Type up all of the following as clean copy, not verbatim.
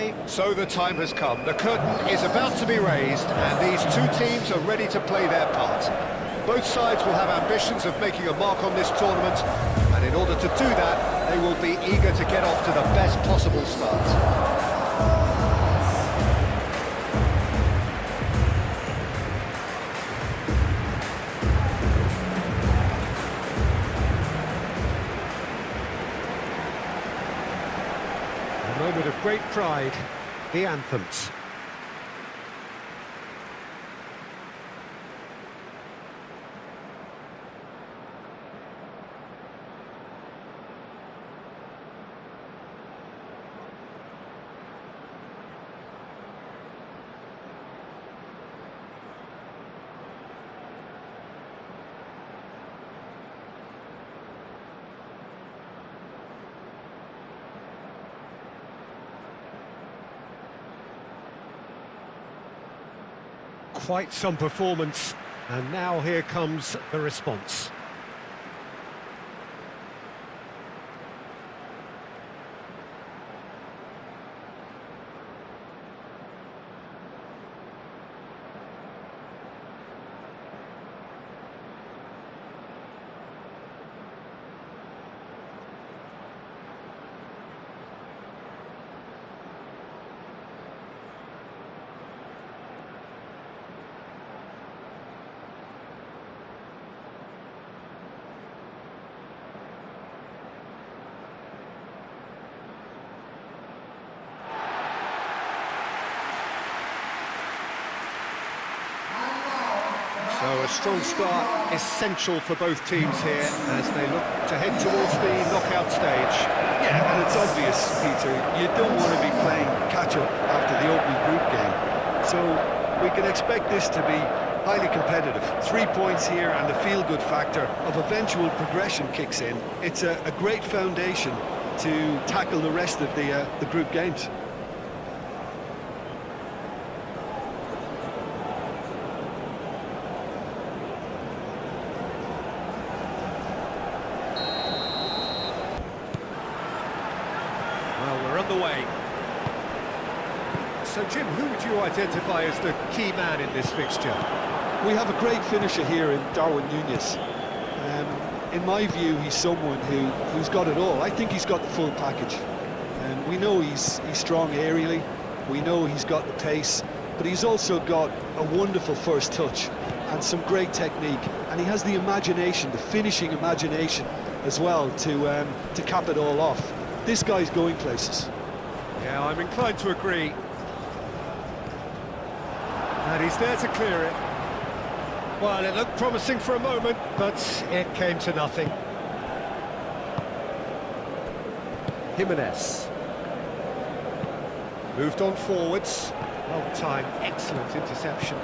Uruguay. So the time has come. The curtain is about to be raised, and these two teams are ready to play their part. Both sides will have ambitions of making a mark on this tournament, and in order to do that, they will be eager to get off to the best possible start. A moment of great pride, the anthems. Quite some performance, and now here comes the response. So a strong start, essential for both teams here as they look to head towards the knockout stage. Yeah, and it's obvious, Peter, you don't want to be playing catch-up after the opening group game. So we can expect this to be highly competitive. 3 points here and the feel-good factor of eventual progression kicks in. It's a great foundation to tackle the rest of the group games. Well, we're underway. So, Jim, who would you identify as the key man in this fixture? We have a great finisher here in Darwin Núñez. In my view, he's someone who's got it all. I think he's got the full package. We know he's strong aerially, we know he's got the pace, but he's also got a wonderful first touch and some great technique, and he has the imagination, the finishing imagination as well to cap it all off. This guy's going places. Yeah, I'm inclined to agree. And he's there to clear it. Well, it looked promising for a moment, but it came to nothing. Jimenez. Moved on forwards. Well timed, excellent interception.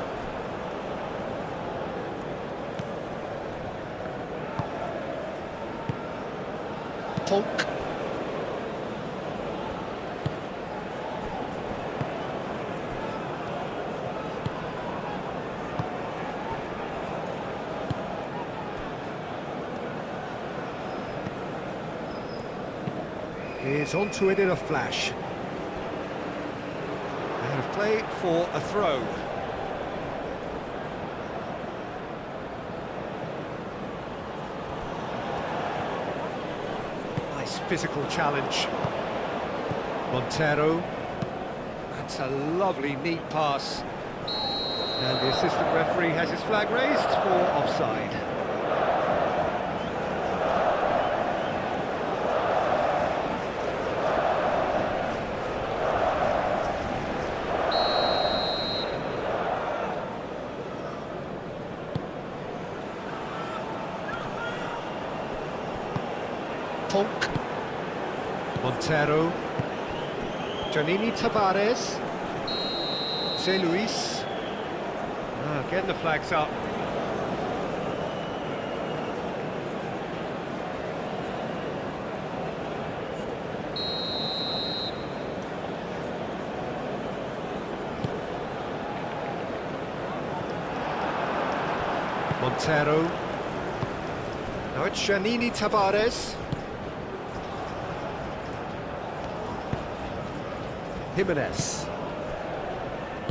Tonk. Is onto it in a flash. Out of play for a throw. Nice physical challenge. Montero. That's a lovely, neat pass. And the assistant referee has his flag raised for offside. Tonk. Montero. Giannini Tavares. José Luis. Getting the flags up. Montero. Now it's Giannini Tavares. Jimenez.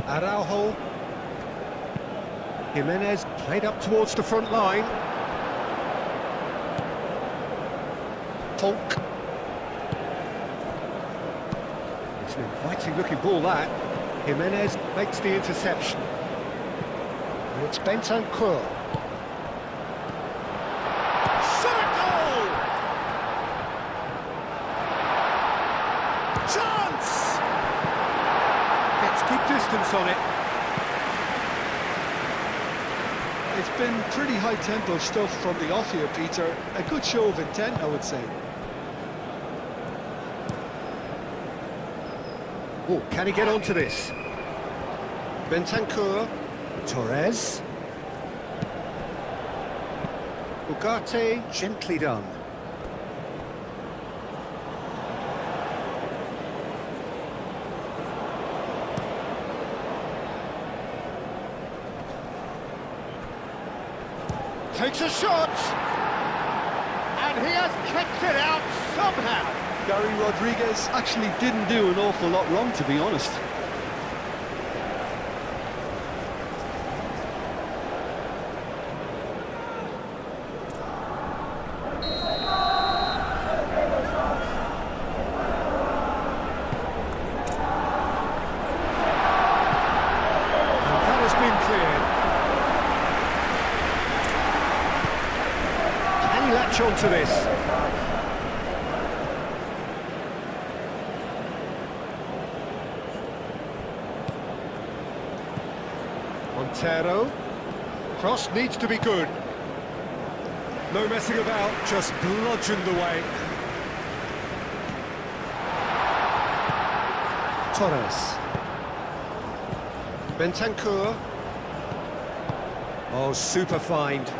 Araujo. Jimenez played up towards the front line. Polk. It's an inviting looking ball, that. Jimenez makes the interception. And it's Bentancur. Shot a goal! Chance! Gets good distance on it. It's been pretty high-tempo stuff from the off here, Peter. A good show of intent, I would say. Oh, can he get onto this? Bentancur, Torres. Ugarte, gently done. Takes a shot! And he has kept it out somehow! Gary Rodriguez actually didn't do an awful lot wrong, to be honest. And that has been cleared. Can he latch on to this? Montero. Cross needs to be good. No messing about, just bludgeoned away. Torres. Bentancur. Oh, super find.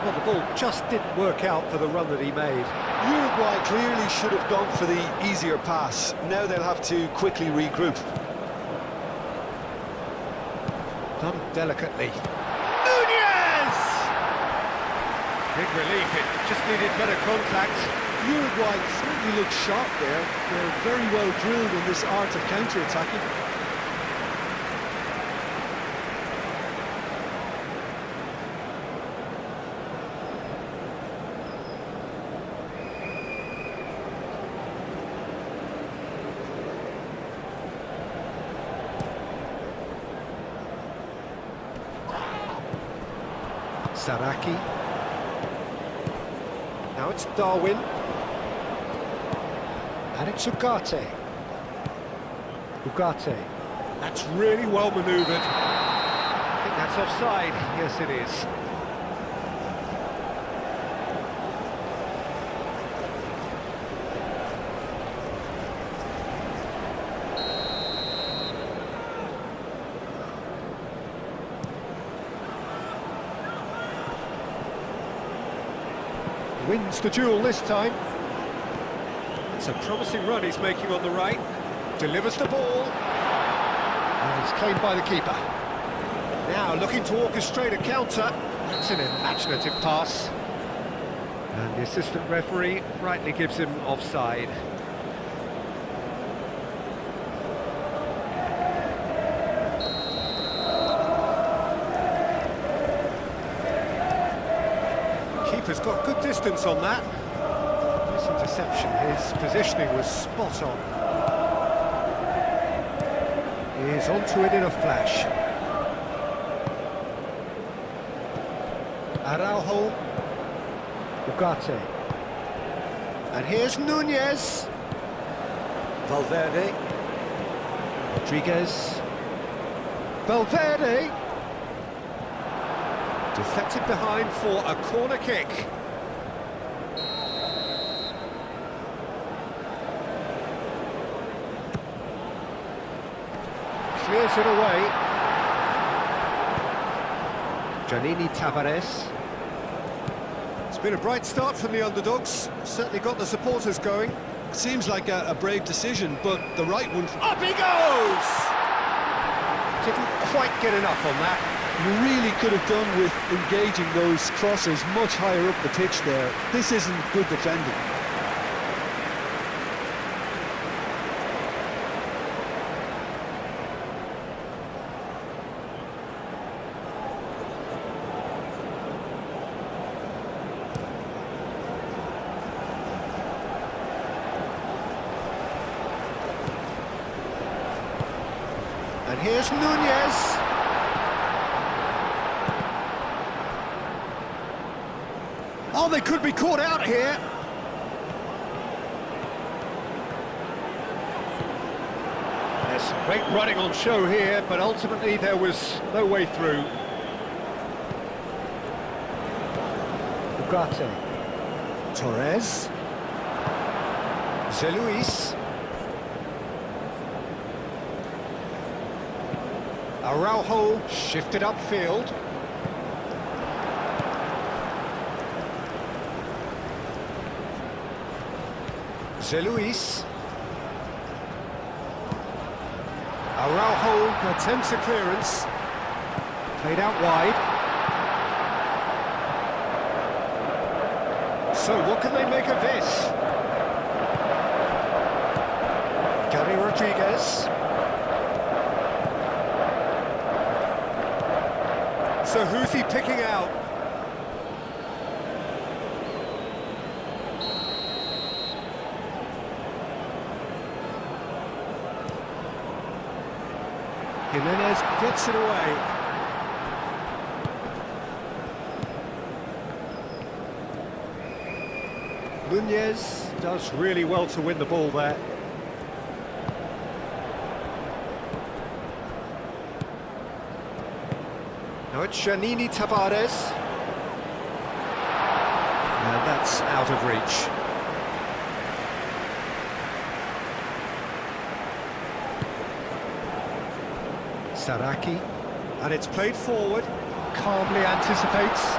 Well, the ball just didn't work out for the run that he made. Uruguay clearly should have gone for the easier pass. Now they'll have to quickly regroup. Done delicately. Nunez! Big relief, it just needed better contact. Uruguay certainly look sharp there. They're very well drilled in this art of counter-attacking. Saraki. Now it's Darwin. And it's Ugarte. Ugarte. That's really well manoeuvred. I think that's offside. Yes, it is. Wins the duel this time. It's a promising run he's making on the right. Delivers the ball. And it's claimed by the keeper. Now looking to orchestrate a counter. That's an imaginative pass. And the assistant referee rightly gives him offside. Keeper's got good distance on that. This interception, his positioning was spot on. He is onto it in a flash. Araujo. Ugarte. And here's Nunez. Valverde. Rodriguez. Valverde. Deflected behind for a corner kick. Clears it away. Giannini Tavares. It's been a bright start from the underdogs. Certainly got the supporters going. Seems like a brave decision, but the right one. Up he goes! Didn't quite get enough on that. You really could have done with engaging those crosses much higher up the pitch there. This isn't good defending. And here's Nunez. Oh, they could be caught out here. There's some great running on show here, but ultimately there was no way through. Ugarte. Torres. Zeluis. Araujo shifted upfield. Zeluis. Araujo attempts a clearance. Played out wide. So what can they make of this? Gary Rodriguez. So who's he picking out? Jimenez gets it away. Nunez does really well to win the ball there. Now it's Janini Tavares. And that's out of reach. Saraki. And it's played forward. Calmly anticipates.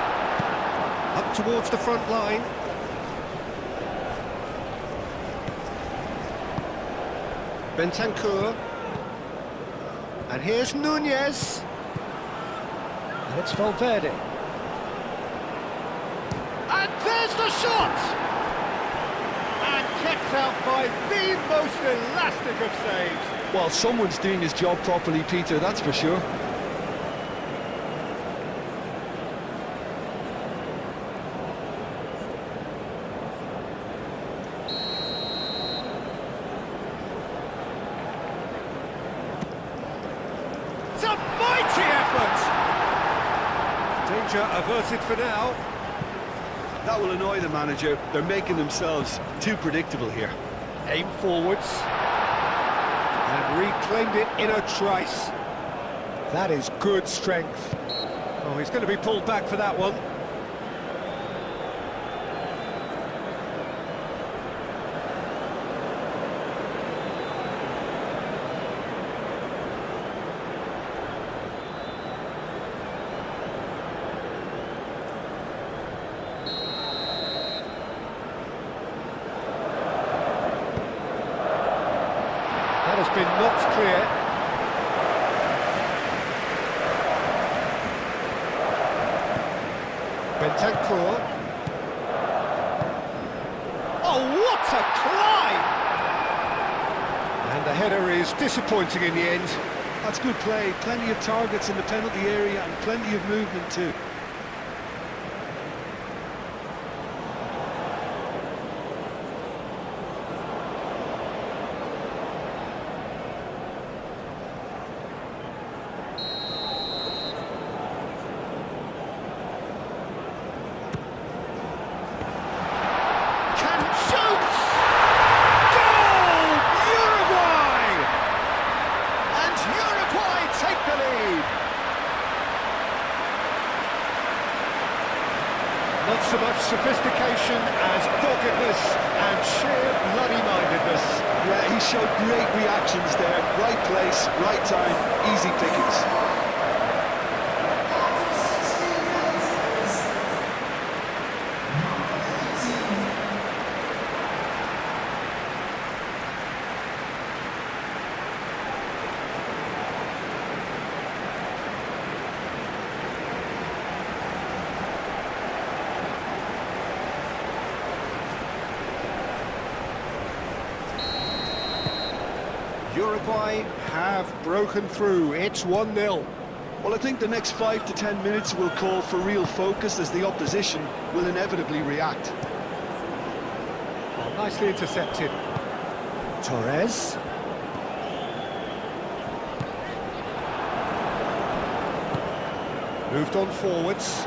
Up towards the front line. Bentancur. And here's Nunez. And it's Valverde. And there's the shot! And kept out by the most elastic of saves. Well, someone's doing his job properly, Peter, that's for sure. It's a mighty effort! Danger averted for now. That will annoy the manager. They're making themselves too predictable here. Aim forwards. And reclaimed it in a trice. That is good strength. Oh, he's going to be pulled back for that one. That has been knocked clear. Bentancur. Oh, what a climb! And the header is disappointing in the end. That's good play. Plenty of targets in the penalty area and plenty of movement too. Not so much sophistication as doggedness and sheer bloody-mindedness. Yeah, he showed great reactions there. Right place, right time, easy pickings. Uruguay have broken through. It's 1-0. Well, I think the next 5 to 10 minutes will call for real focus as the opposition will inevitably react. Well, nicely intercepted. Torres. Moved on forwards.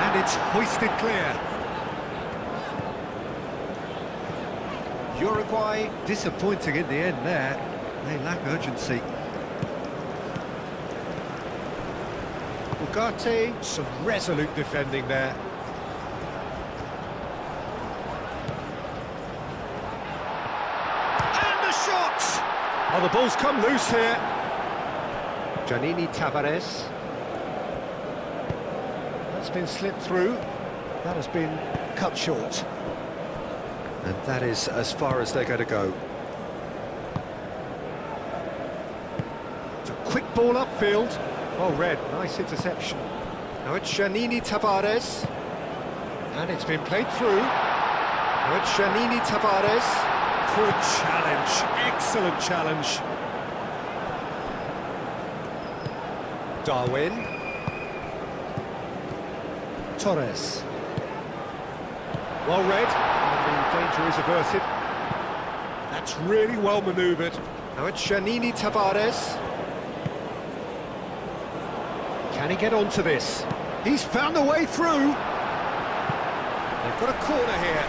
And it's hoisted clear. Uruguay disappointing in the end there. They lack urgency. Ugarte, some resolute defending there. And the shot! Oh, the ball's come loose here. Giannini Tavares. That's been slipped through. That has been cut short. And that is as far as they're going to go. It's a quick ball upfield. Oh, Red, nice interception. Now it's Giannini Tavares. And it's been played through. Now it's Giannini Tavares. Good challenge, excellent challenge. Darwin. Torres. Well read, and the danger is averted. That's really well manoeuvred. Now it's Giannini Tavares. Can he get onto this? He's found a way through. They've got a corner here.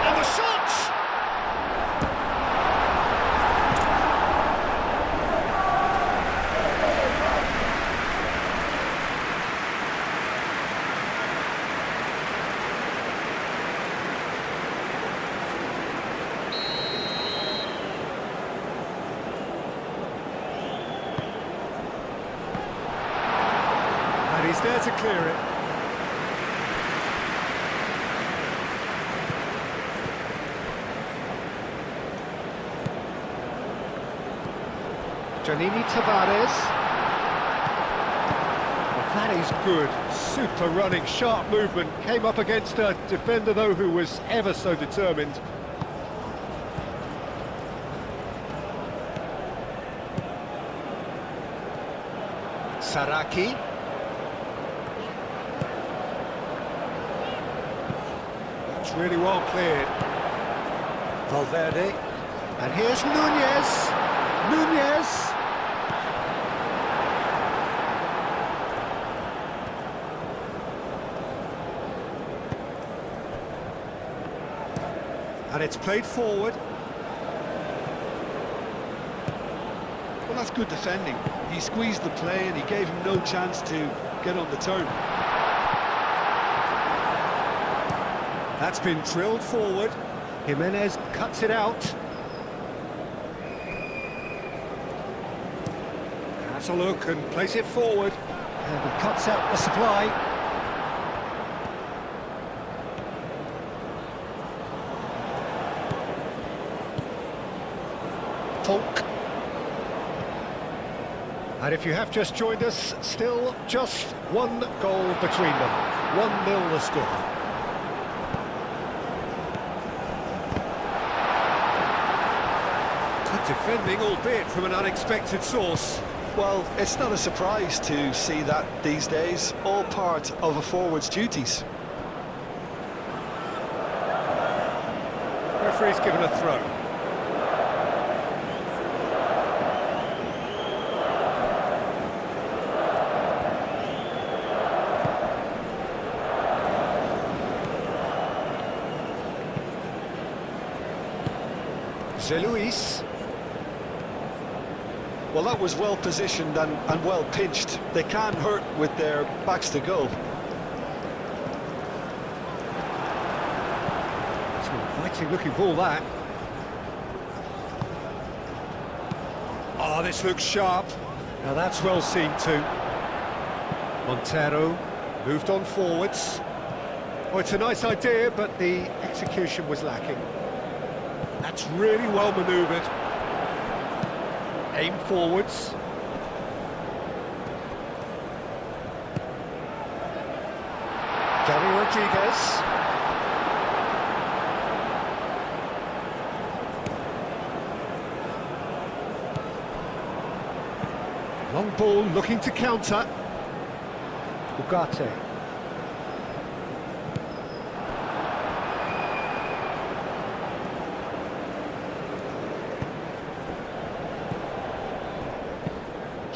And the shot! He's there to clear it. Giannini Tavares. Well, that is good. Super running, sharp movement. Came up against a defender, though, who was ever so determined. Saraki. Really well cleared. Valverde. And here's Nunez. Nunez. And it's played forward. Well, that's good defending. He squeezed the play and he gave him no chance to get on the turn. That's been drilled forward. Jimenez cuts it out. Has a look and plays it forward. And he cuts out the supply. Tonk. And if you have just joined us, still just one goal between them. 1-0 the score. Defending, albeit from an unexpected source. Well, it's not a surprise to see that these days, all part of a forward's duties. Referee's given a throw. Luis. Well, that was well positioned and well pitched. They can't hurt with their backs to goal. It's an inviting looking ball, that. Oh, this looks sharp. Now that's well seen too. Montero moved on forwards. Oh, it's a nice idea, but the execution was lacking. That's really well manoeuvred. Aim forwards. Gary Rodriguez. Long ball looking to counter. Ugarte.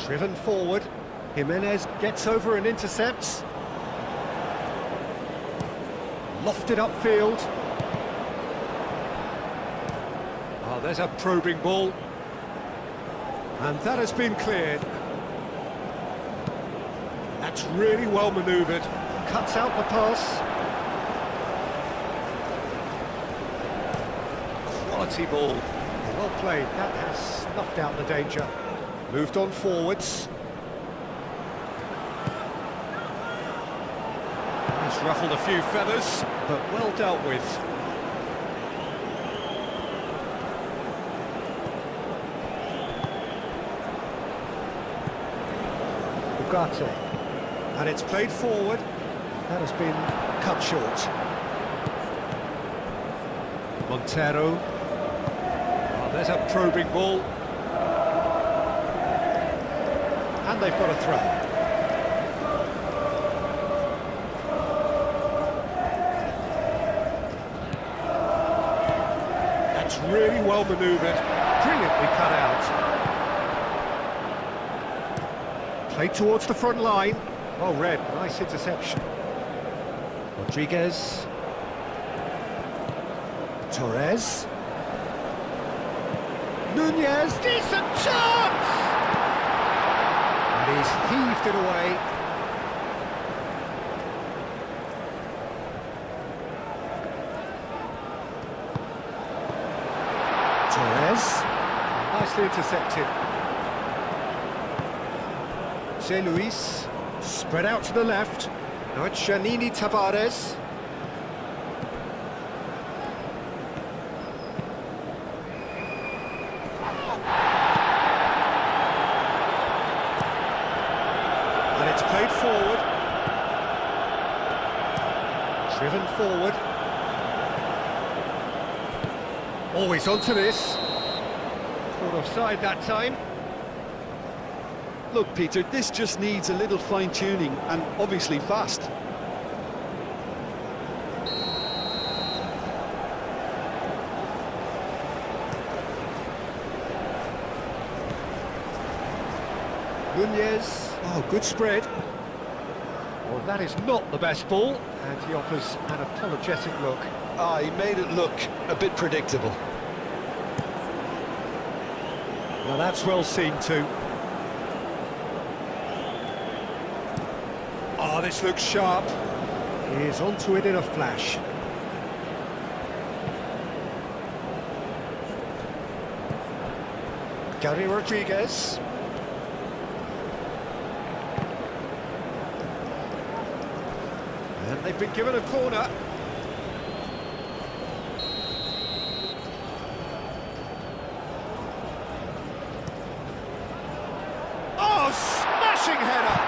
Driven forward. Jimenez gets over and intercepts. Lofted upfield. Oh, there's a probing ball. And that has been cleared. That's really well manoeuvred. Cuts out the pass. Quality ball. Well played. That has snuffed out the danger. Moved on forwards. He's ruffled a few feathers, but well dealt with. Ugarte. And it's played forward. That has been cut short. Montero. Oh, there's a probing ball. And they've got a throw. That's really well manoeuvred. Brilliantly cut out. Played towards the front line. Well read, nice interception. Rodriguez. Torres. Nunez, decent chance! And he's heaved it away. Torres. Nicely intercepted. José Luis, spread out to the left. Now it's Janini Tavares. And it's played forward. Driven forward. Always onto this. Caught offside that time. Look, Peter, this just needs a little fine-tuning and obviously fast. Nunez. Oh, good spread. Well, that is not the best ball, and he offers an apologetic look. Ah, he made it look a bit predictable. Well, that's well seen too. Oh, this looks sharp. He is onto it in a flash. Gary Rodriguez. And they've been given a corner. Oh, smashing header!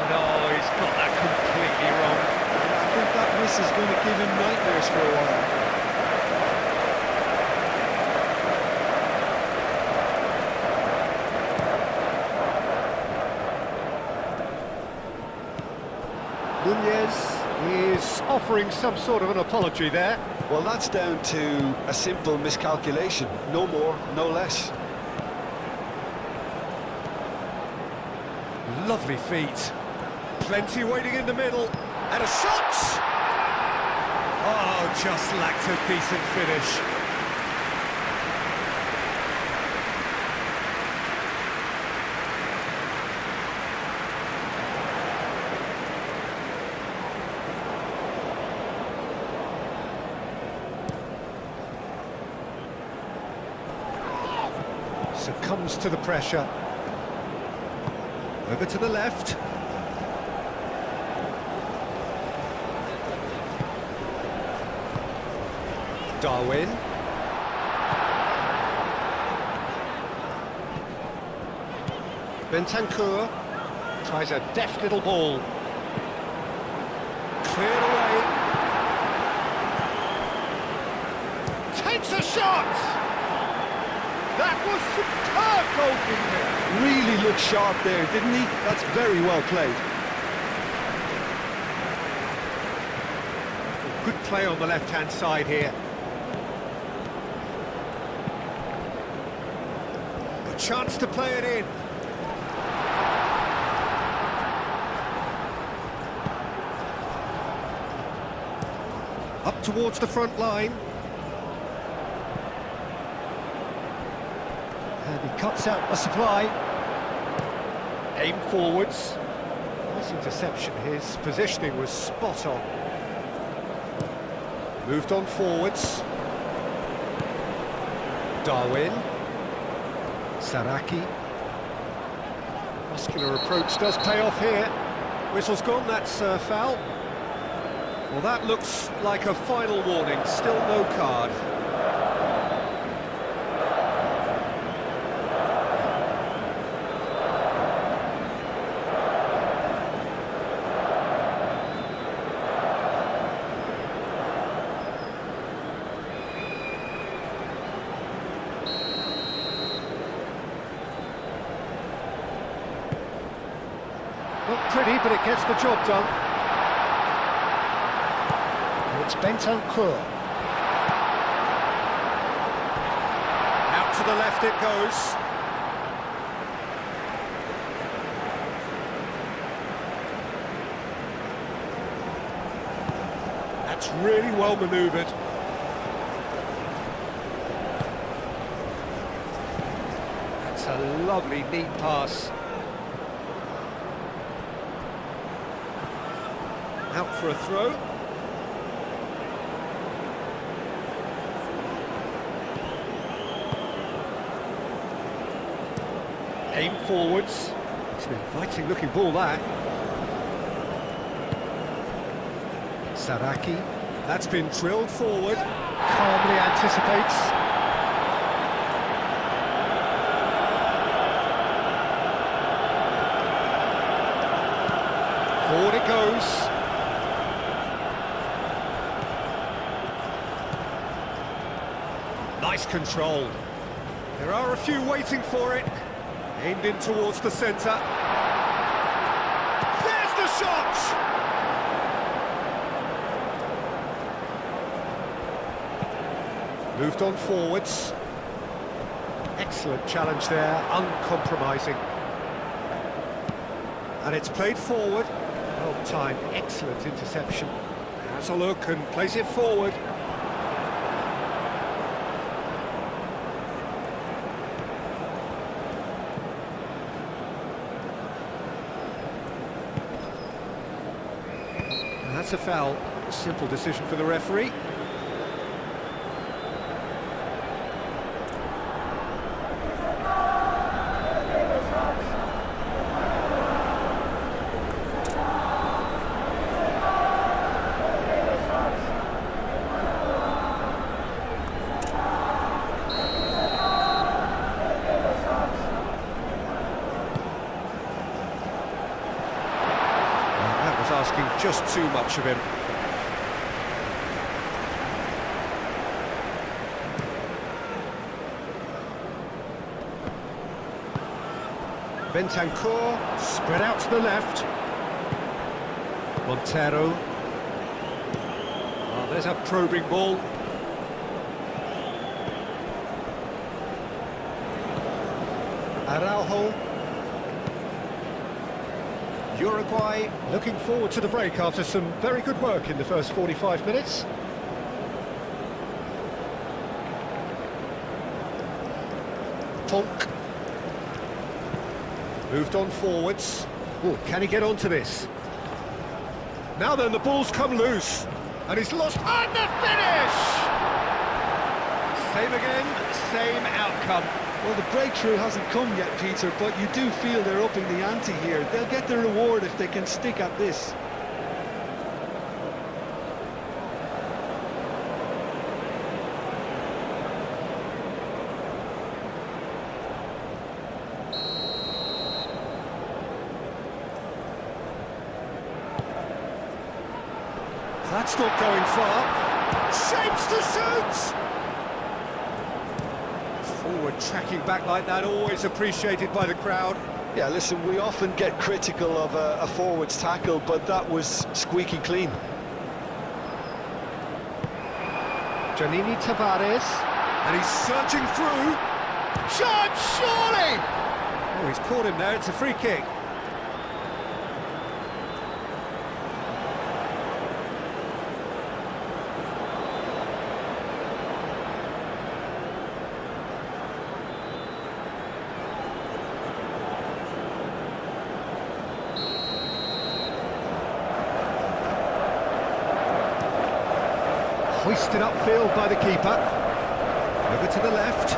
No, he's got that completely wrong. I think that miss is going to give him nightmares for a while. Nunez is offering some sort of an apology there. Well, that's down to a simple miscalculation. No more, no less. Lovely feet. Plenty waiting in the middle. And a shot! Oh, just lacked a decent finish. Succumbs to the pressure. Over to the left. Darwin. Bentancur tries a deft little ball. Cleared away. Takes a shot! That was superb goalkeeping. Really looked sharp there, didn't he? That's very well played. Good play on the left-hand side here. A chance to play it in. Up towards the front line. And he cuts out the supply. Aim forwards. Nice interception. His positioning was spot on. Moved on forwards. Darwin. Saraki. Muscular approach does pay off here. Whistle's gone, that's a foul. Well, that looks like a final warning, still no card. Not pretty, but it gets the job done. It's Bentancur. Out to the left it goes. That's really well manoeuvred. That's a lovely, neat pass. Out for a throw. Aim forwards. It's an inviting looking ball, that. Saraki. That's been drilled forward. Calmly anticipates. Forward it goes. Nice control. There are a few waiting for it. Aimed in towards the centre. There's the shot! Moved on forwards. Excellent challenge there, uncompromising. And it's played forward. Well timed, excellent interception. Has a look and plays it forward. That's a foul. A simple decision for the referee. Asking just too much of him. Bentancur, spread out to the left. Montero. Oh, there's a probing ball. Araujo. Uruguay looking forward to the break after some very good work in the first 45 minutes. Tonk. Moved on forwards. Ooh, can he get onto this? Now then, the ball's come loose. And he's lost. And the finish! Same again, same outcome. Well, the breakthrough hasn't come yet, Peter, but you do feel they're upping the ante here. They'll get their reward if they can stick at this. That's not going far. Shapes to shoot! Forward tracking back like that, always appreciated by the crowd. Yeah, listen, we often get critical of a forward's tackle, but that was squeaky clean. Janini Tavares. And he's searching through. Shot, surely! Oh, he's caught him there, it's a free kick. Hoisted upfield by the keeper. Over to the left.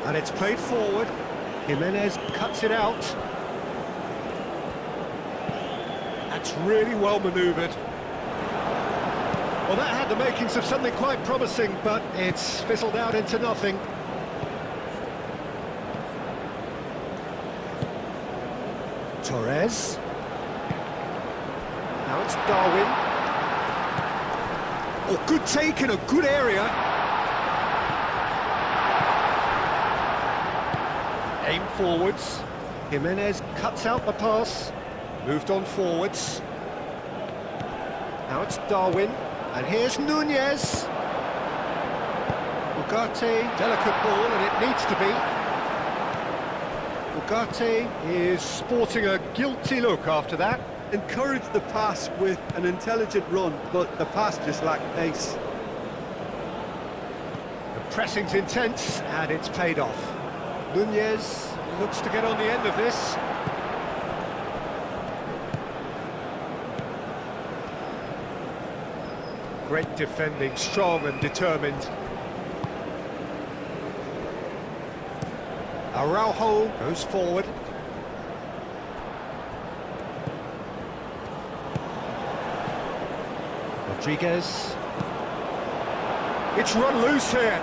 And it's played forward. Jimenez cuts it out. That's really well manoeuvred. Well, that had the makings of something quite promising, but it's fizzled out into nothing. Torres. Now it's Darwin. Oh, good take in a good area. Aim forwards. Jimenez cuts out the pass. Moved on forwards. Now it's Darwin. And here's Nunez. Ugarte, delicate ball, and it needs to be. Ugarte is sporting a guilty look after that. Encouraged the pass with an intelligent run, but the pass just lacked pace. The pressing's intense, and it's paid off. Nunez looks to get on the end of this. Great defending, strong and determined. Araujo goes forward. Rodriguez. It's run loose here.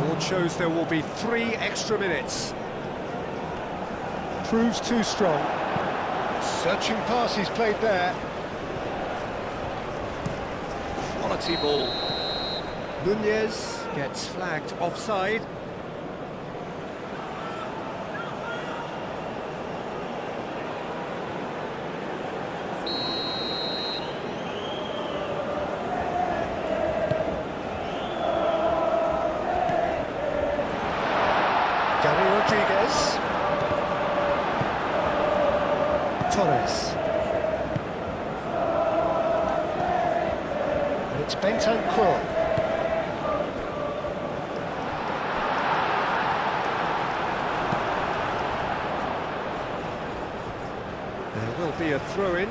Board shows there will be 3 extra minutes. Proves too strong. Searching pass he's played there. Quality ball. Nunez gets flagged offside. Rodriguez. Torres. And it's Bentancur. There will be a throw-in.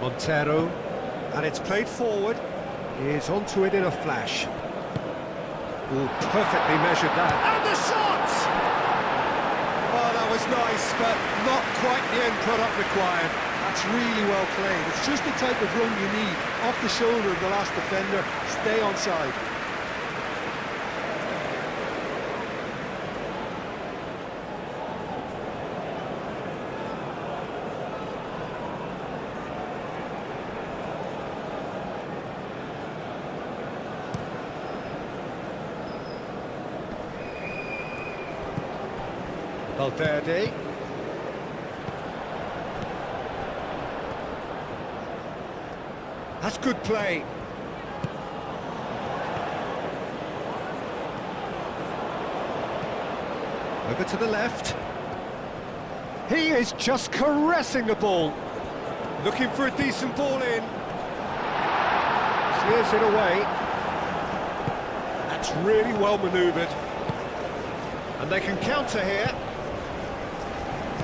Montero, and it's played forward. He's onto it in a flash. Oh, perfectly measured that. And the shot! Oh, that was nice, but not quite the end product required. That's really well played. It's just the type of run you need. Off the shoulder of the last defender, stay onside. Verde. That's good play. Over to the left. He is just caressing the ball. Looking for a decent ball in. Clears it away. That's really well manoeuvred. And they can counter here.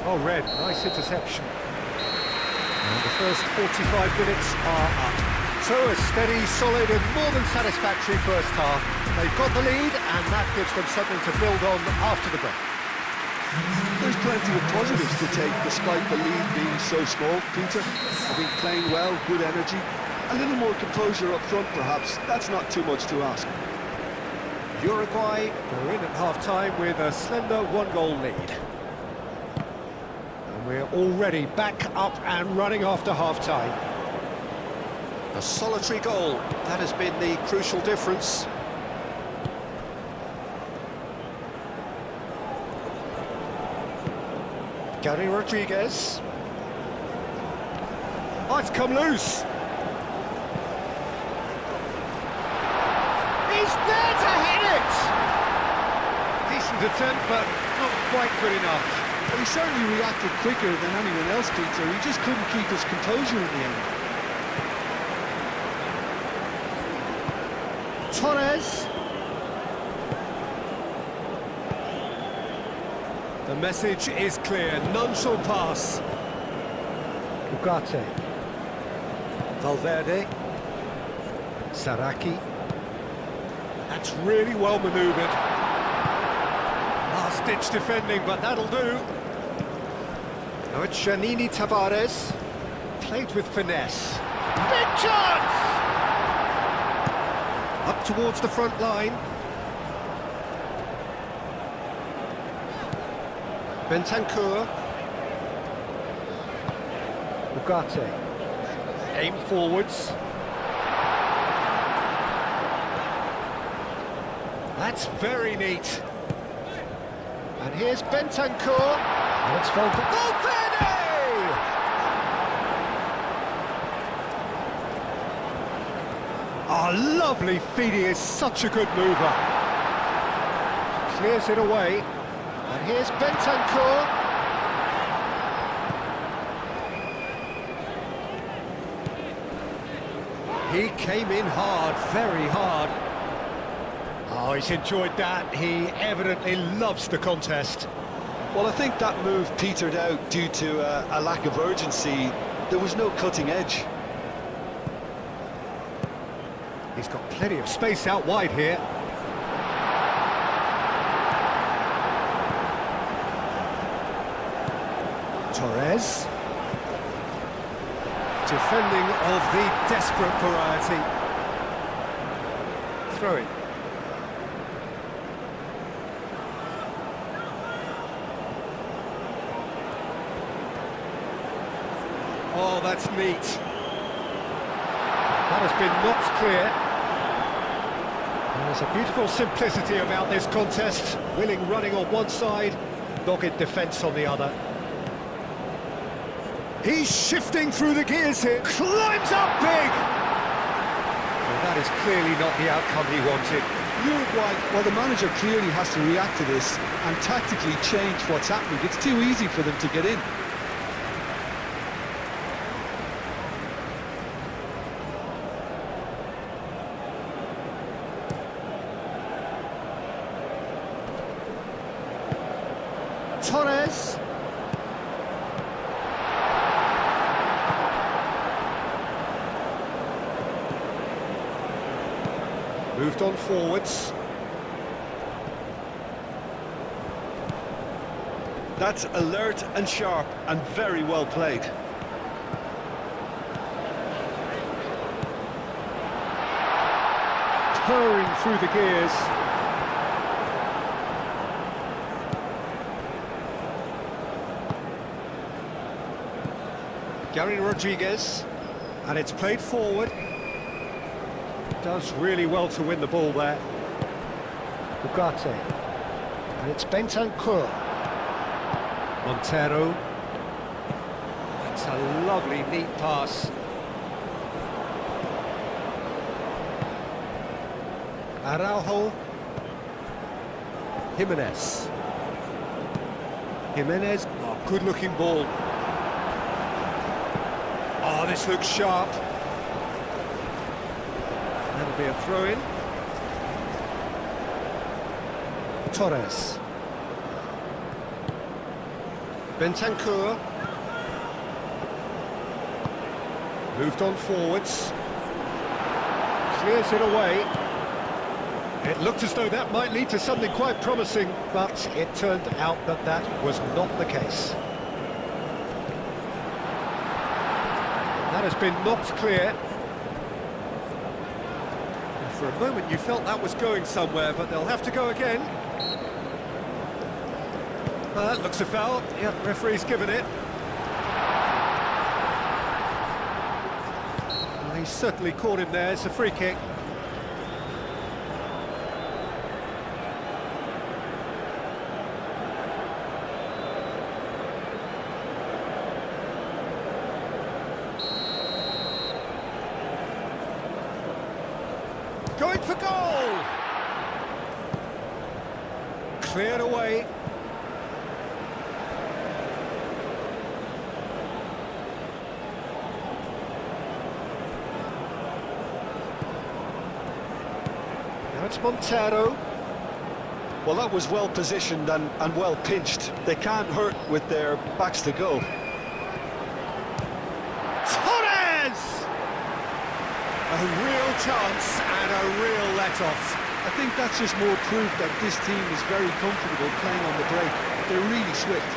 Oh, Red, nice interception. And the first 45 minutes are up. So a steady, solid and more than satisfactory first half. They've got the lead and that gives them something to build on after the break. There's plenty of positives to take despite the lead being so small, Peter. I think playing well, good energy, a little more composure up front perhaps. That's not too much to ask. Uruguay go in at half-time with a slender 1-goal lead. And we're already back up and running after half-time. A solitary goal, that has been the crucial difference. Gary Rodriguez. Oh, it's come loose. He's there to hit it! Decent attempt, but not quite good enough. But he certainly reacted quicker than anyone else, Peter. He just couldn't keep his composure in the end. Torres. The message is clear, none shall pass. Ugarte. Valverde. Saraki. That's really well manoeuvred. Last-ditch defending, but that'll do. Now it's Janini Tavares. Played with finesse. Big chance! Up towards the front line. Bentancur. Ugarte. Aim forwards. That's very neat. And here's Bentancur. And it's Valverde! Oh, lovely feet. He is such a good mover. Clears it away. And here's Bentancur. He came in hard, very hard. Oh, he's enjoyed that. He evidently loves the contest. Well, I think that move petered out due to a lack of urgency. There was no cutting edge. He's got plenty of space out wide here. Torres. Defending of the desperate variety. Throw it. Oh, that's neat. That has been knocked clear. There's a beautiful simplicity about this contest. Willing running on one side, dogged defence on the other. He's shifting through the gears here, climbs up big! Well, that is clearly not the outcome he wanted. Uruguay, well, the manager clearly has to react to this and tactically change what's happening. It's too easy for them to get in. Torres. Moved on forwards. That's alert and sharp and very well played. Purring through the gears. Gary Rodriguez, and it's played forward. Does really well to win the ball there. Ugarte, and it's Bentancur. Montero. That's a lovely, neat pass. Araujo. Jimenez. Jimenez, oh, good-looking ball. Oh, this looks sharp. That'll be a throw-in. Torres. Bentancur. Moved on forwards. Clears it away. It looked as though that might lead to something quite promising, but it turned out that that was not the case. That has been knocked clear. And for a moment you felt that was going somewhere, but they'll have to go again. That looks a foul. Yep, referee's given it. Well, he's certainly caught him there. It's a free kick. Going for goal! Cleared away. Now it's Montero. Well, that was well positioned and well pinched. They can't hurt with their backs to go. Torres! A real chance and a real let-off. I think that's just more proof that this team is very comfortable playing on the break. They're really swift.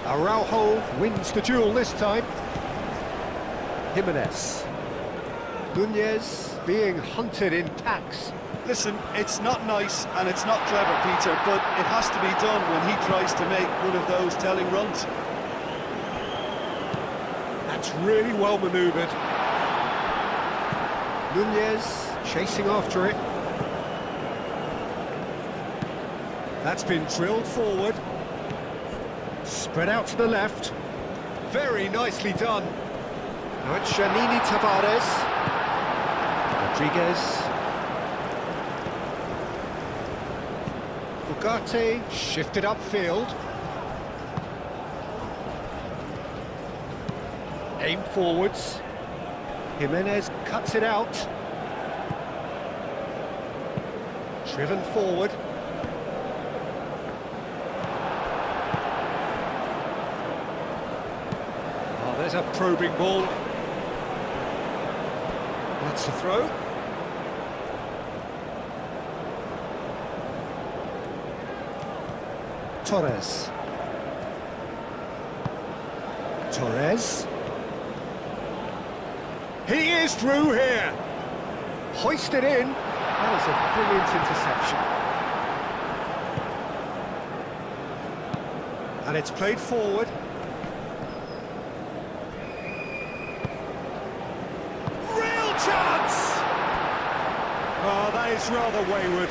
Araujo wins the duel this time. Jimenez. Nunez being hunted in packs. Listen, it's not nice and it's not clever, Peter, but it has to be done when he tries to make one of those telling runs. That's really well manoeuvred. Nunez chasing after it. That's been drilled forward. Spread out to the left. Very nicely done. Now it's Janini Tavares. Rodriguez. Ugarte shifted upfield. Aim forwards. Jimenez cuts it out. Driven forward. Oh, there's a probing ball. That's the throw. Torres. Torres. He is through here. Hoisted in. That is a brilliant interception. And it's played forward. Real chance! Oh, that is rather wayward.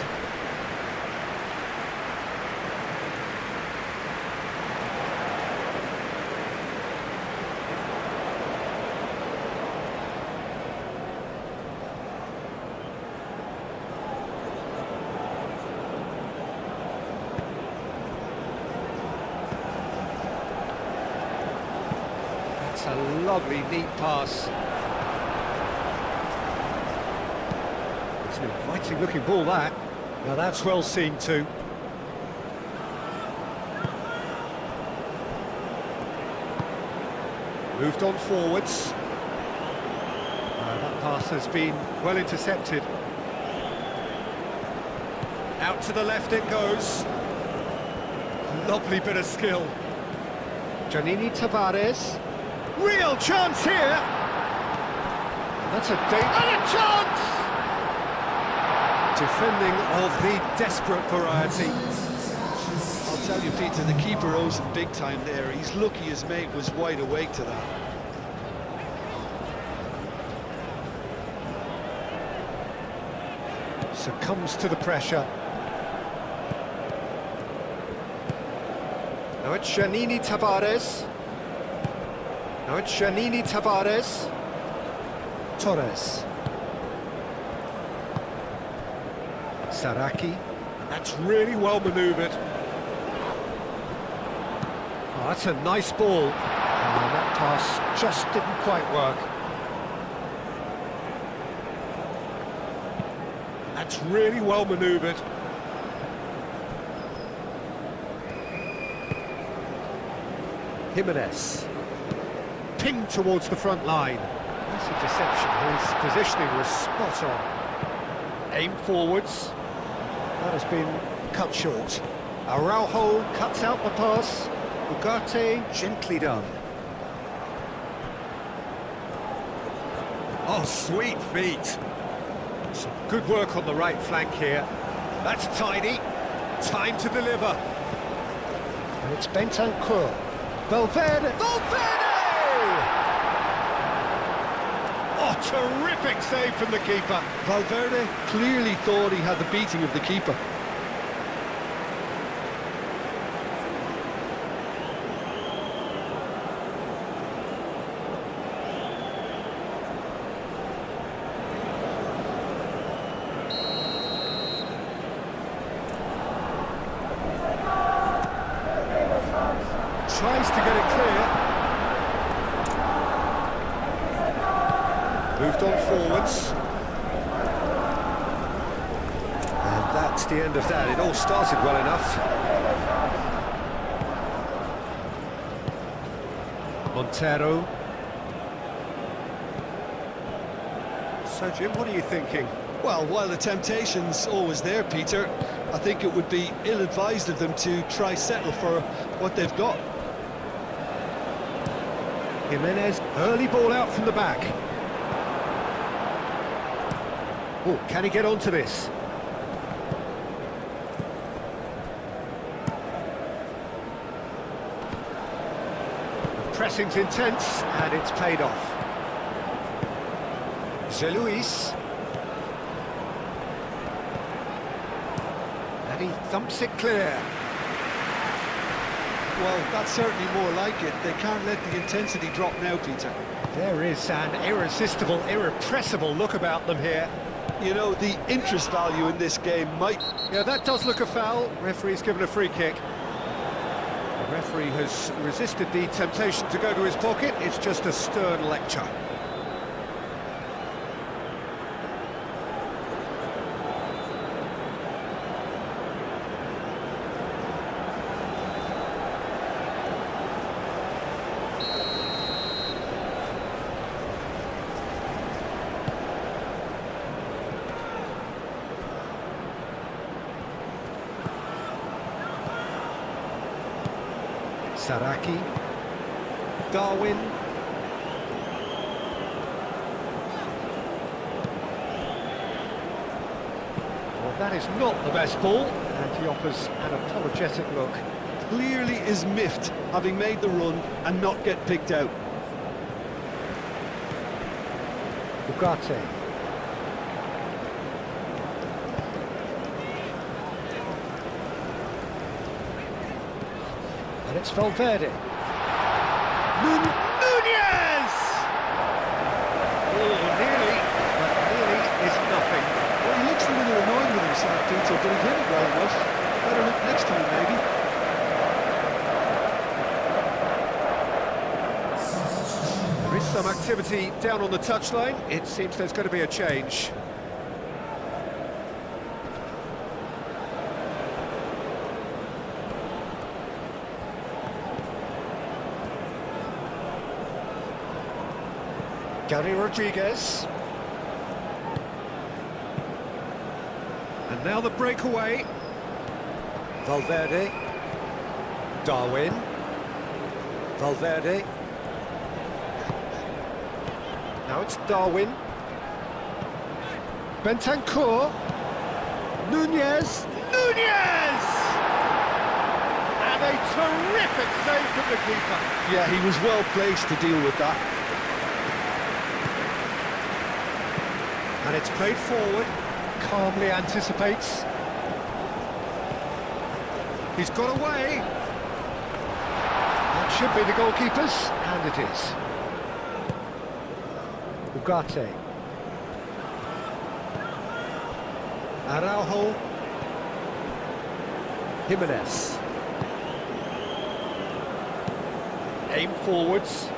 That's a lovely, neat pass. It's an inviting looking ball, that. Now that's well seen too. Moved on forwards. That pass has been well intercepted. Out to the left it goes. Lovely bit of skill. Janini Tavares. Real chance here. That's a and a chance! Defending of the desperate variety. I'll tell you, Peter, the keeper owes him big time there. He's lucky his mate was wide awake to that. Succumbs to the pressure. Now it's Janini Tavares. Now it's Janini Tavares. Torres. Saraki. And that's really well manoeuvred. Oh, that's a nice ball. That pass just didn't quite work. That's really well manoeuvred. Jimenez. Pinged towards the front line. Nice interception. His positioning was spot on. Aim forwards. That has been cut short. Araujo cuts out the pass. Ugarte gently done. Oh, sweet feet. Some good work on the right flank here. That's tidy. Time to deliver. And it's Bentancur. Valverde. Valverde! Oh, terrific save from the keeper. Valverde clearly thought he had the beating of the keeper. gone forwards. And that's the end of that. It all started well enough. Montero. So, Jim, what are you thinking? Well, while the temptation's always there, Peter, I think it would be ill-advised of them to try settle for what they've got. Jimenez, early ball out from the back. Oh, can he get onto this? The pressing's intense, and it's paid off. Luis. And he thumps it clear. Well, that's certainly more like it. They can't let the intensity drop now, Peter. There is an irresistible, irrepressible look about them here. You know, the interest value in this game might... Yeah, that does look a foul. Referee's given a free kick. The referee has resisted the temptation to go to his pocket. It's just a stern lecture. Saraki, Darwin. Well, that is not the best ball, and he offers an apologetic look. Clearly is miffed, having made the run and not get picked out. Ugarte. And it's Valverde. Nunez! Oh, nearly, but nearly is nothing. Well, he looks a little annoyed with himself, Peter, but he hit it well enough. Better look next time, maybe. There is some activity down on the touchline. It seems there's going to be a change. Gary Rodriguez. And now the breakaway. Valverde. Darwin. Valverde. Now it's Darwin. Bentancur. Nunez. Nunez! And a terrific save from the keeper. Yeah, he was well placed to deal with that. And it's played forward, calmly anticipates. He's got away. That should be the goalkeeper's, and it is. Ugarte. Araujo. Jimenez. Aim forwards.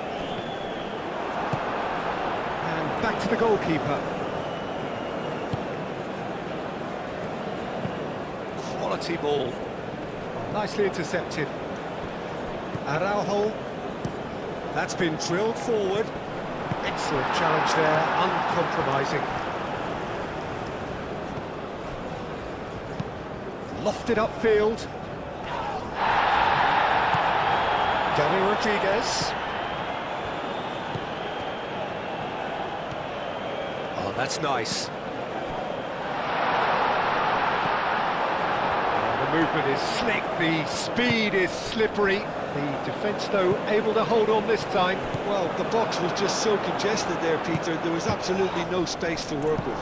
And back to the goalkeeper. Quality ball. Nicely intercepted. Araujo. That's been drilled forward. Excellent challenge there, uncompromising. Lofted upfield. Gary Rodriguez. Oh, that's nice. The movement is slick, the speed is slippery. The defence, though, able to hold on this time. Well, the box was just so congested there, Peter. There was absolutely no space to work with.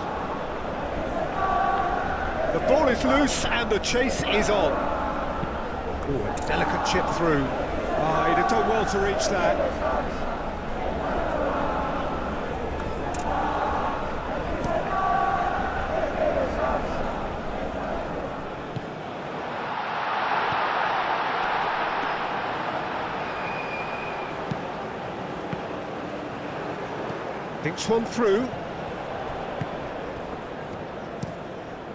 The ball is loose and the chase is on. Ooh, a delicate chip through. Ah, he'd have done well to reach that. Thinks one through.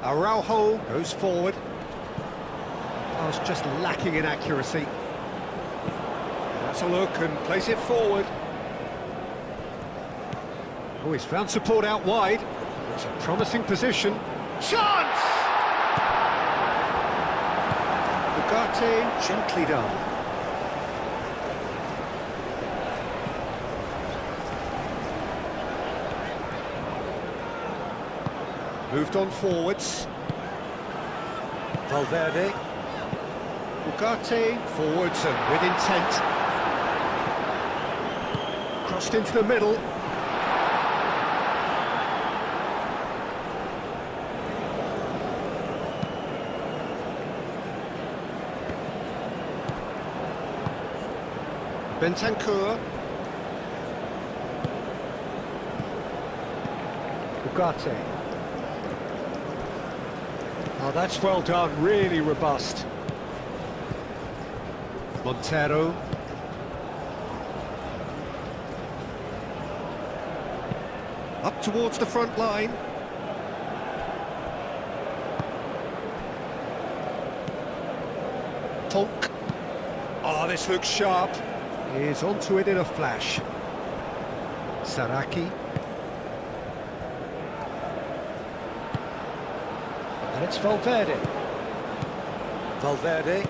Araujo goes forward. Pass just lacking in accuracy. That's a look and place it forward. Oh, he's found support out wide. It's a promising position. Chance! Ugarte, gently done. Moved on forwards. Valverde. Ugarte, forwards and with intent. Crossed into the middle. Bentancur. Ugarte. Oh, that's well done, really robust. Montero. Up towards the front line. Tonk. Oh, this looks sharp. He's onto it in a flash. Saraki. And it's Valverde. Valverde.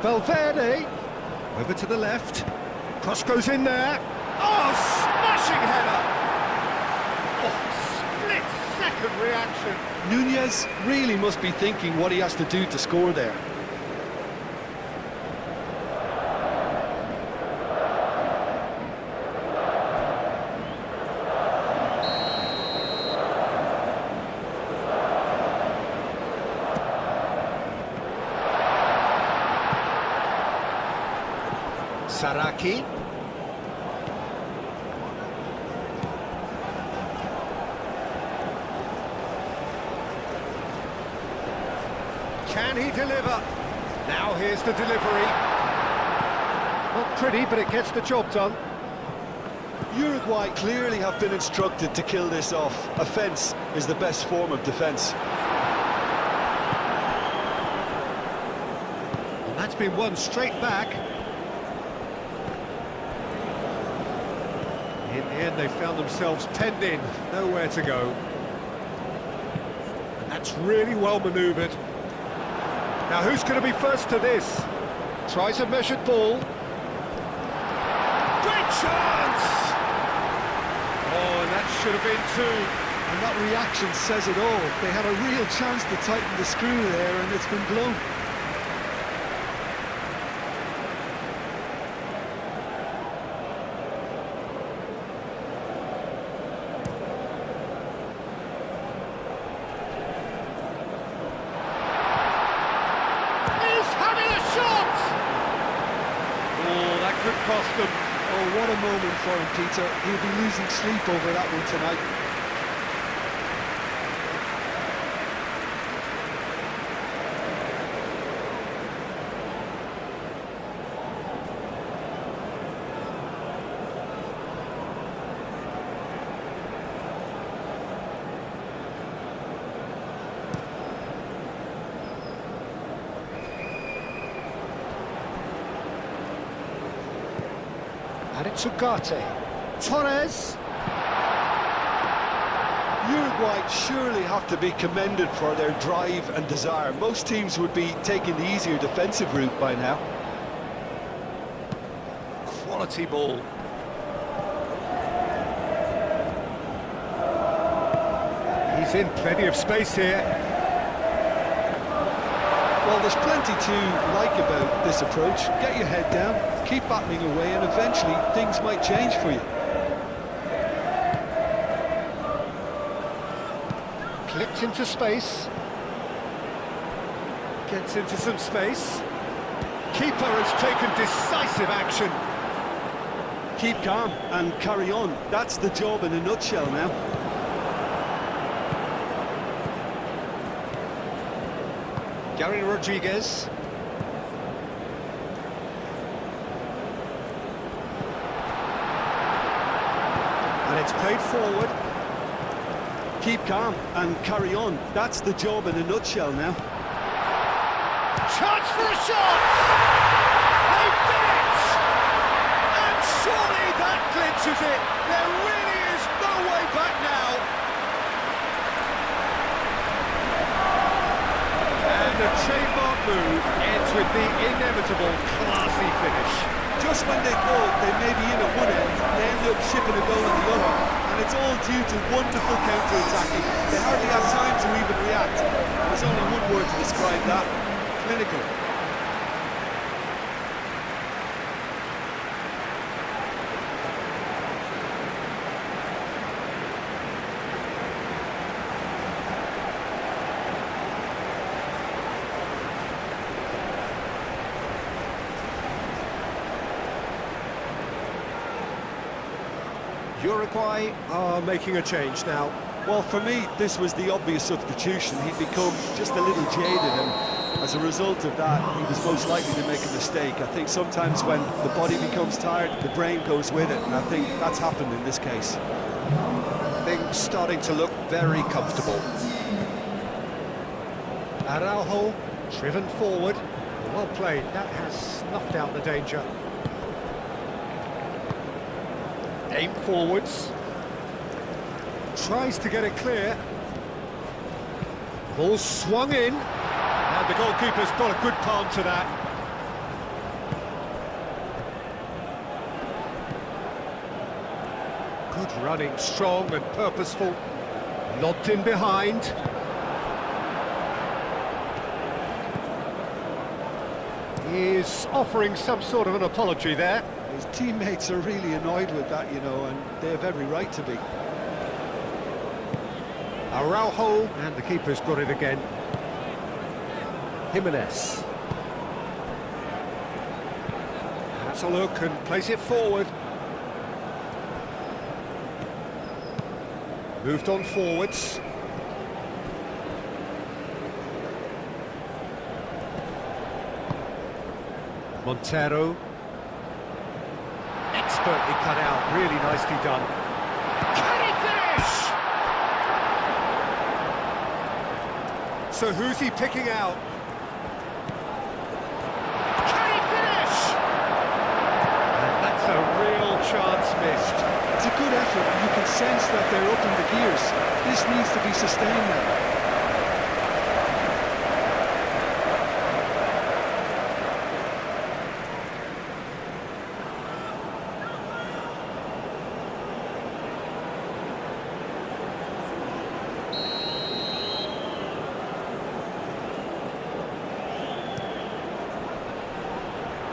Valverde. Over to the left. Cross goes in there. Oh, smashing header! Oh, split-second reaction. Nunez really must be thinking what he has to do to score there. Saraki. Can he deliver? Now here's the delivery. Not pretty, but it gets the job done. Uruguay clearly have been instructed to kill this off. Offence is the best form of defence. And that's been won straight back. In the end, they found themselves penned in, nowhere to go. And that's really well manoeuvred. Now, who's going to be first to this? Tries a measured ball. Great chance! Oh, and that should have been two. And that reaction says it all. They had a real chance to tighten the screw there, and it's been blown. Could cost them. Oh, what a moment for him, Peter. He'll be losing sleep over that one tonight. And it's Ugarte. Torres. Uruguay surely have to be commended for their drive and desire. Most teams would be taking the easier defensive route by now. Quality ball. He's in plenty of space here. Well, there's plenty to like about this approach. Get your head down, keep battling away, and eventually things might change for you. Clipped into space. Gets into some space. Keeper has taken decisive action. Keep calm and carry on. That's the job in a nutshell now. Gary Rodriguez. And it's played forward. keep calm and carry on. That's the job in a nutshell now. Chance for a shot! They've done it! And surely that clinches it. There really is no way back now. And the trademark move ends with the inevitable classy finish. Just when they thought they may be in at one end, they end up shipping a goal in the other. And it's all due to wonderful counter-attacking. They hardly have time to even react. There's only one word to describe that: clinical. Uruguay are making a change now. Well, for me, this was the obvious substitution. He'd become just a little jaded, and as a result of that, he was most likely to make a mistake. I think sometimes when the body becomes tired, the brain goes with it, and I think that's happened in this case. Things starting to look very comfortable. Araujo, driven forward. Well played, that has snuffed out the danger. Aim forwards. Tries to get it clear. Ball swung in. And the goalkeeper's got a good palm to that. Good running, strong and purposeful. Lobbed in behind. He's offering some sort of an apology there. His teammates are really annoyed with that, you know, and they have every right to be. Araujo, and the keeper's got it again. Jimenez. Has a look and plays it forward. Moved on forwards. Montero. Expertly cut out, really nicely done. Can he finish? So who's he picking out? Can he finish? And that's a real chance missed. It's a good effort, and you can sense that they're up in the gears. This needs to be sustained now.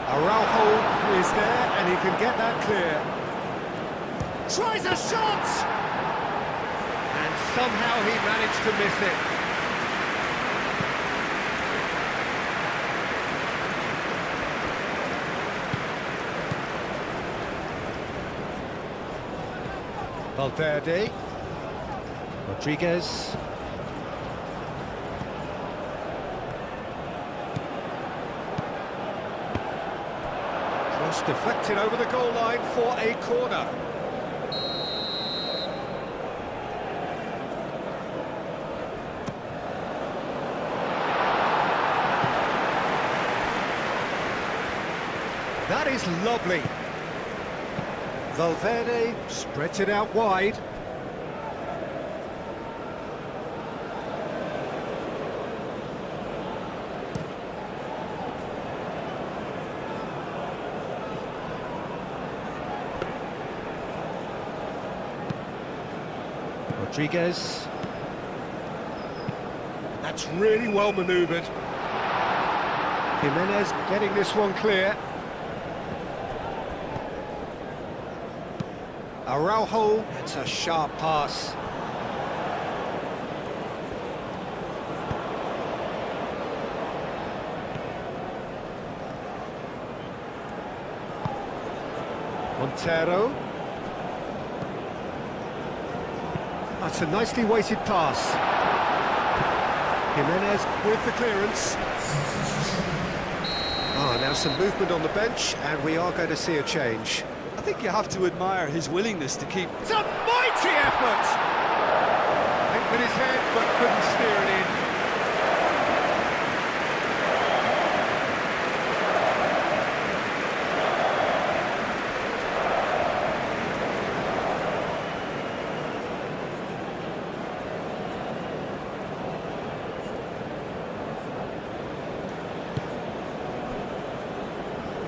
Araujo is there, and he can get that clear. Tries a shot! And somehow he managed to miss it. Verde. Rodriguez. Cross deflected over the goal line for a corner. That is lovely. Valverde spreads it out wide. Rodriguez. That's really well manoeuvred. Jimenez getting this one clear. Araujo, that's a sharp pass. Montero. That's a nicely weighted pass. Jimenez with the clearance. Now some movement on the bench, and we are going to see a change. I think you have to admire his willingness to keep... It's a mighty effort! I think in his head, but couldn't steer it in.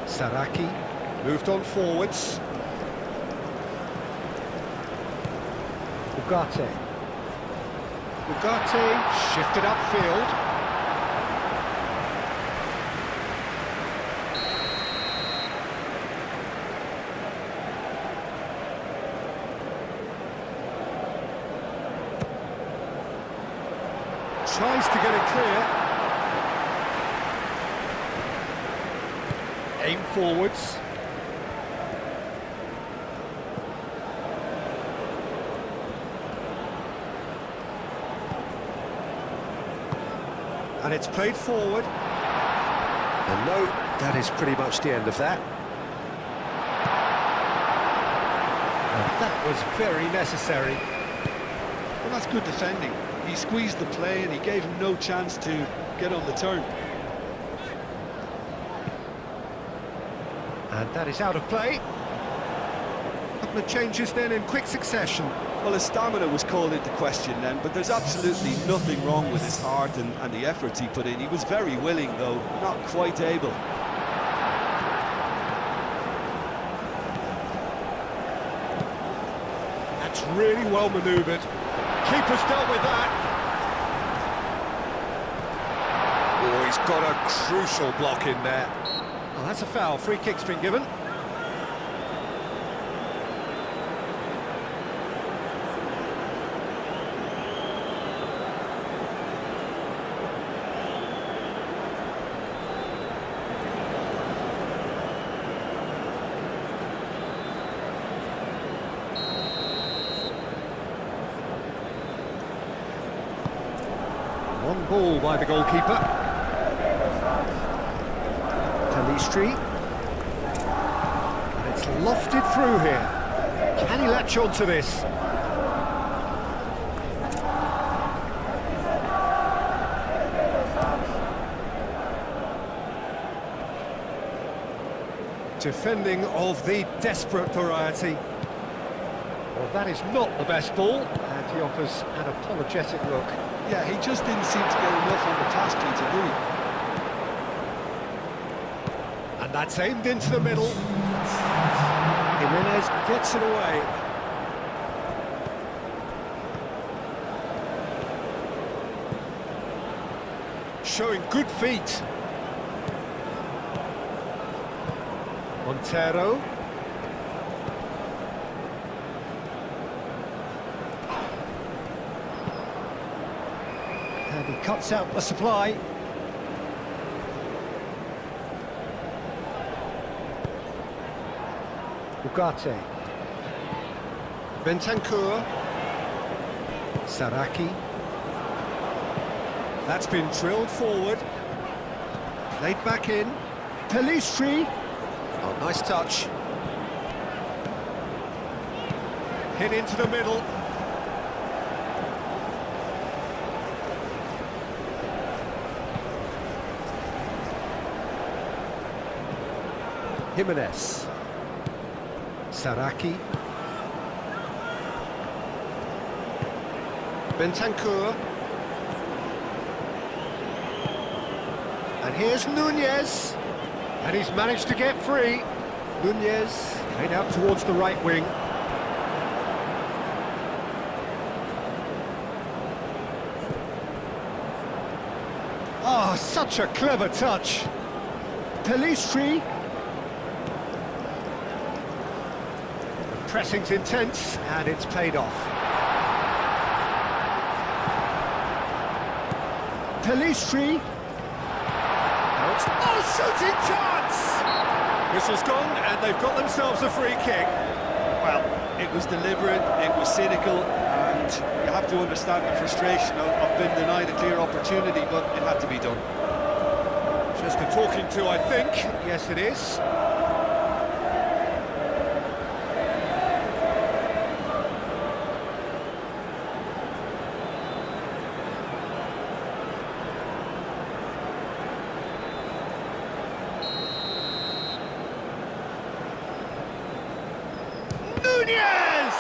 Saraki moved on forwards. Ugarte shifted upfield. Tries to get it clear. Aim forwards. And it's played forward. And no, that is pretty much the end of that. And that was very necessary. Well, that's good defending. He squeezed the play and he gave him no chance to get on the turn. And that is out of play. A couple of changes then in quick succession. Well, his stamina was called into question then, but there's absolutely nothing wrong with his heart and the efforts he put in. He was very willing, though, not quite able. That's really well manoeuvred. Keeper's dealt with that. Oh, he's got a crucial block in there. Oh, that's a foul. Free kick's been given. One ball by the goalkeeper. Pelistri. And it's lofted through here. Can he latch on to this? Defending of the desperate variety. Well, that is not the best ball, and he offers an apologetic look. Yeah, he just didn't seem to get enough on the task to do it. And that's aimed into the middle. Jimenez gets it away. Showing good feet. Montero. And he cuts out the supply. Ugarte. Bentancur. Saraki. That's been drilled forward. Played back in. Pelistri. Oh, nice touch. Hit into the middle. Jimenez. Saraki. Bentancur. And here's Nunez. And he's managed to get free. Nunez played out towards the right wing. Ah, oh, such a clever touch. Pelistri. The pressing's intense, and it's paid off. Pelistri. Oh, shooting chance! Whistle's gone, and they've got themselves a free kick. Well, it was deliberate, it was cynical, and you have to understand the frustration of being denied a clear opportunity, but it had to be done. Just a talking to, I think. Yes, it is. Nunez!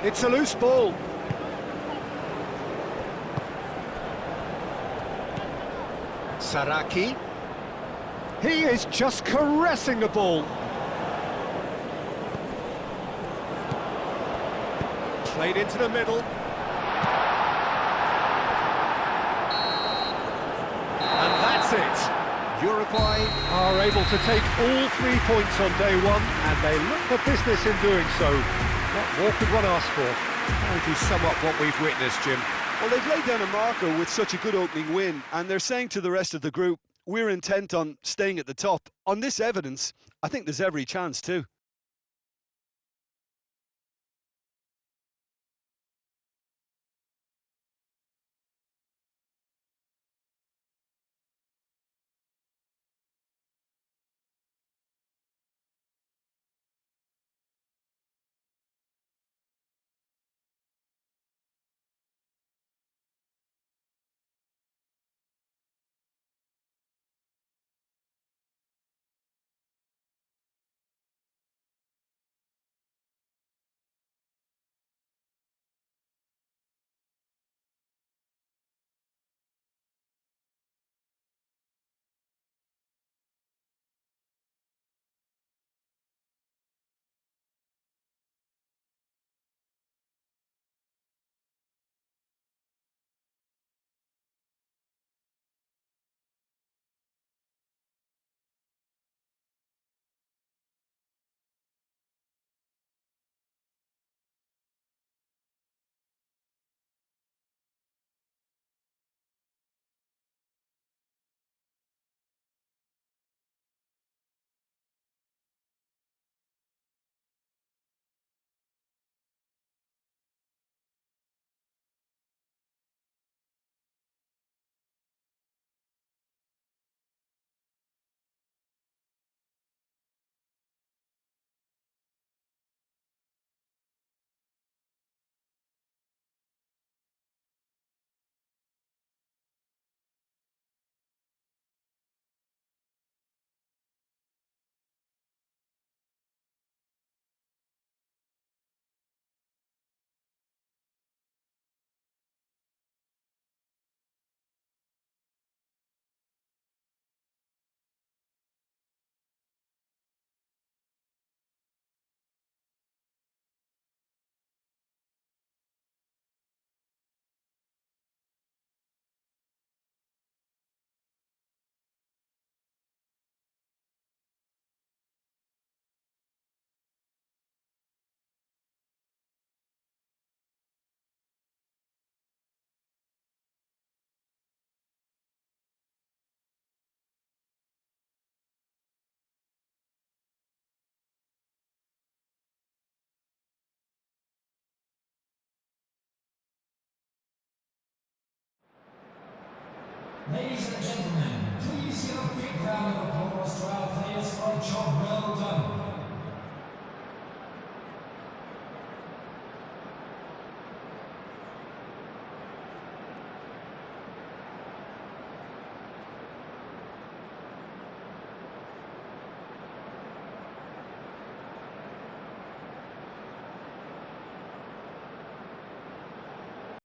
It's a loose ball. Saraki. He is just caressing the ball. Played into the middle. And that's it. Uruguay are able to take all 3 points on day one, and they look for business in doing so. What more could one ask for? How would you sum up what we've witnessed, Jim? Well, they've laid down a marker with such a good opening win, and they're saying to the rest of the group, we're intent on staying at the top. On this evidence, I think there's every chance too. Ladies and gentlemen, please give a big round of applause to our players for a job well done.